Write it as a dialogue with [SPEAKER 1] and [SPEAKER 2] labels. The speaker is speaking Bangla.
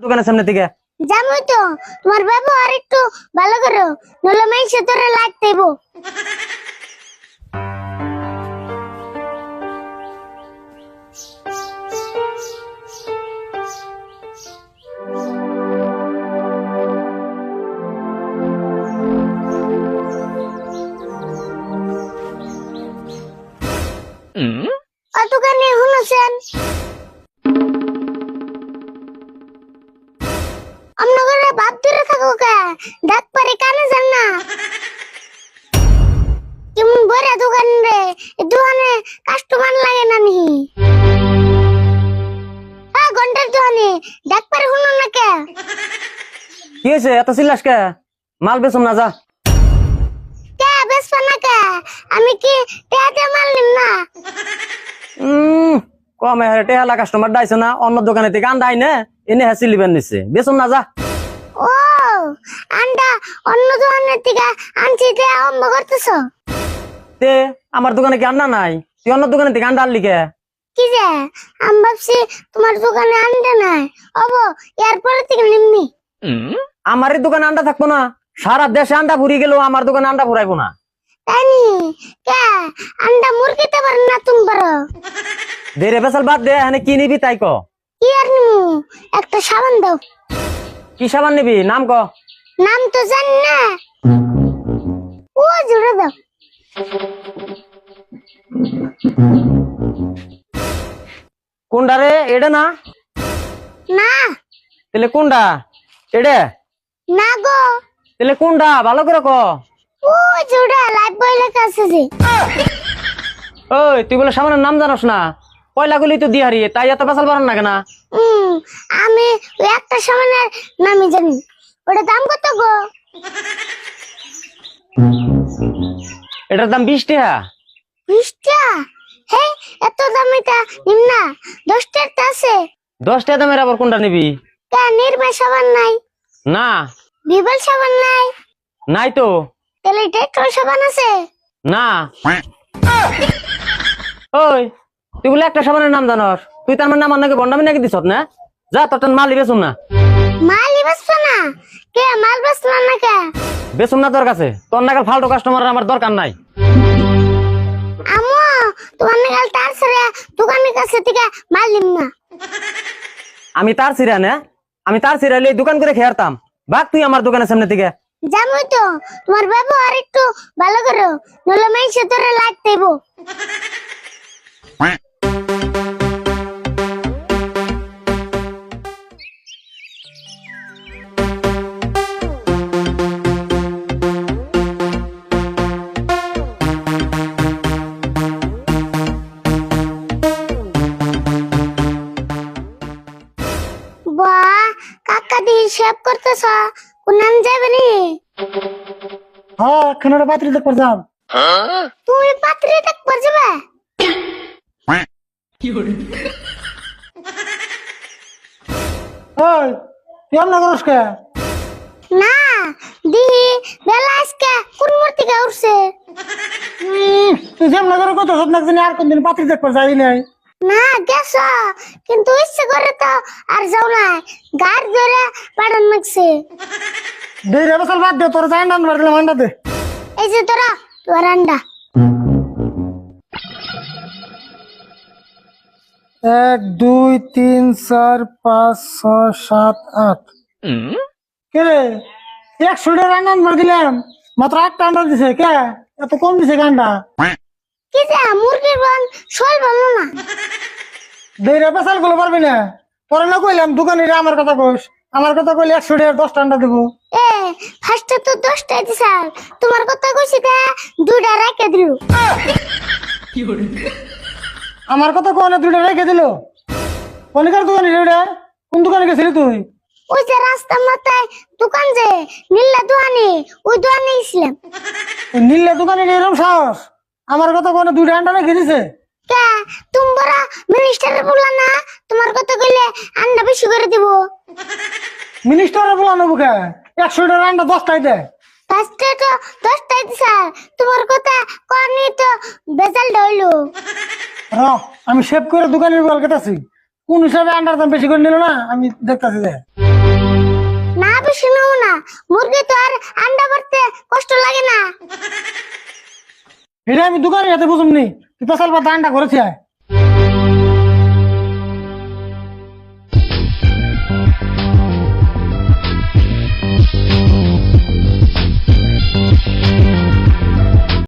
[SPEAKER 1] দোকানের সামনে থেকে
[SPEAKER 2] জানোই তো তোমার ব্যবহার একটু ভালো করো, নইলে মাইসে তোরে লাগতে দেবো। দোকানে শুনেছেন আপনাদের বাপ ধরে থাকো কে দেখ পারে কানে যান না কেমন বড় দোকান রে, দোকানে কাস্টমার লাগে না নি? হ্যাঁ ঘন্টার দোকানে দেখ পারে শুনুন না কে?
[SPEAKER 1] কি হয়েছে এত চিল্লাস কে? মাল বেচুম না, যা।
[SPEAKER 2] কে বেচবা না কে? আমি কি টেহাতে মাল নিম না?
[SPEAKER 1] কমে টেহালা কাস্টমার ডাইছে না, অন্য দোকানে থেকে আন্ডা আইনে এনে হ্যাঁ চিলিবেন নিচ্ছে, বেচুম না, যা।
[SPEAKER 2] ও আন্ডা অন্য দোকানের থেকে আনছি তে অম্ব করতেছ?
[SPEAKER 1] তে আমার দোকানে কি আন্ডা নাই? তুই অন্য দোকানে থেকে আন্ডা আনলি কে?
[SPEAKER 2] কি যে আমি ভাবছি তোমার দোকানে আন্ডা নাই, অবো এরপরে থেকে নিমনি।
[SPEAKER 1] আমার এই দোকানে আন্ডা থাকবো না? সারা দেশে আন্ডা ফুরিয়ে গেল, আমার দোকানে আন্ডা ফুরাইবো না।
[SPEAKER 2] তাই নি? কে আন্ডা মুরগিতে পারেন না তুমি পারো?
[SPEAKER 1] দেরে বেসাল বাদ দে, এখানে কি নিবি তাই ক।
[SPEAKER 2] কি আর নিমু, একটা সাবান দাও।
[SPEAKER 1] কি সাবান নিবি, নাম ক।
[SPEAKER 2] নাম তো জানি না, ও জুড়ে দাও।
[SPEAKER 1] কোনটা রে? এটা না?
[SPEAKER 2] না
[SPEAKER 1] তাহলে কোনটা? এটা?
[SPEAKER 2] না গো,
[SPEAKER 1] তাহলে কোনটা ভালো করে ক।
[SPEAKER 2] ও জুড়ে লাইফ বয় লেখা আছে যে।
[SPEAKER 1] ওই তুই বলে সাবানের নাম জানোস না? পয়লা গুলি তো দিয়ে হারিয়ে, তাই এত বেসাল পারেন না কেনা?
[SPEAKER 2] আমি ওই একটা সাবানের নামই জানি, ওটা দাম কত গো?
[SPEAKER 1] এটার দাম 20 টাকা।
[SPEAKER 2] 20 টাকা? হে এত দামে তা নিম না, 10 টাকা আছে।
[SPEAKER 1] 10 টাকা দামের আবার কোনটা নিবি?
[SPEAKER 2] কে নির্মা সাবান নাই?
[SPEAKER 1] না
[SPEAKER 2] বিবল সাবান নাই?
[SPEAKER 1] নাই তো।
[SPEAKER 2] তাহলে ডেটল সাবান আছে?
[SPEAKER 1] না। ওই তুই বলে একটা সাবানের নাম জানোস, তুই তার মানে আমার নাকি বন্ডামি নাকি দিছত না? যা তোর মাল বেচুম না।
[SPEAKER 2] মালই বেচছো না? কে মাল বেচলো না কে?
[SPEAKER 1] বেচুম না তোর কাছে, তোর নাগাল ফালতু কাস্টমার আমার দরকার নাই।
[SPEAKER 2] আমো তোমার নাগাল তার ছেড়ে দোকানের কাছে থেকে মাল নিম না।
[SPEAKER 1] আমি তার সিরা না, আমি তার সিরাইলে দোকান করে খেয়ারতাম। ভাগ তুই আমার দোকানের সামনে থেকে।
[SPEAKER 2] জানোই তো তোমার ব্যবহার একটু ভালো করো, নইলে মাইসে তোরে লাগতে দেবো। বাহ কাকা দি শেভ করতেছ, কোনান যাবে নি?
[SPEAKER 3] হ্যাঁ খানাটা বাতরি দেখবার যাম।
[SPEAKER 2] তুমি পাত্রে দেখবার যাবে?
[SPEAKER 3] ওই তুই এমন করস কে?
[SPEAKER 2] না দিহি বেলা আজকে কোন মূর্তি কে উঠছে?
[SPEAKER 3] তুই যেমন করে কত সব না জানি আর কোনদিন বাতরি দেখবার যাই নাই।
[SPEAKER 2] না গেছ, কিন্তু ইচ্ছে করে তো আর যাও না, গাড় ধরে পাড়ান মাগছে।
[SPEAKER 3] দেরি বছর বাদ দে, তোর যাই না দিলাম আন্ডা দে।
[SPEAKER 2] এই যে তোরা তোর আন্ডা।
[SPEAKER 3] 1 2 3 4 5 6 7 8 কে রে 100 টাকা আন্ডা মার দিলাম, মাত্র 8টা আন্ডা দিছে। কে এত কম দিছে আন্ডা?
[SPEAKER 2] কি যে মুরগির বান শোল ভালো না?
[SPEAKER 3] দেরি বছর গুলো পারবি না, পরে না কইলাম দোকানিরা আমার কথা কইস, আমার কথা কইলে 100 টাকা 10টা আন্ডা দেবো।
[SPEAKER 2] এ ফার্স্টে তো 10টা দিছাল, তোমার কথা কইছি তা 2টা রাখে দিও।
[SPEAKER 3] আমার কথা কোনে 2টা রেখে দিল? কোনকার দোকানে রে? কোন দোকানে গেছিলি তুই?
[SPEAKER 2] ওই যে রাস্তার মাথায় দোকান যে নীলা দোকানে, ওই দোকানে গেছিলাম।
[SPEAKER 3] নীলের দোকানে এরকম সাহস? আমার কথা কোনে 2টা আন্ডা রেখে দিছে?
[SPEAKER 2] কে তুমি বড় মিনিস্টারের বললা না, তোমার কথা কইলে আন্ডা বেশি করে দিব।
[SPEAKER 3] মিনিস্টারের বলানো বুকে 100 টাকা আন্ডা 10টাই দেয়।
[SPEAKER 2] ফার্স্টে তো 10টাই দিছাল, তোমার কথা কনি তো বেজাল হইলো।
[SPEAKER 3] র আমি সেভ করে দোকানের বল কেতাছি, কোন হিসাবে আন্ডার দাম বেশি করে নিল না আমি দেখতাছি।
[SPEAKER 2] বেশি নেবো না, মুরগি তো আর আন্ডা পারতে কষ্ট লাগে না।
[SPEAKER 3] এটা আমি দোকানে যেতে বুঝুম নি, তুই পেশাল পাতা আন্ডা করেছি আয়।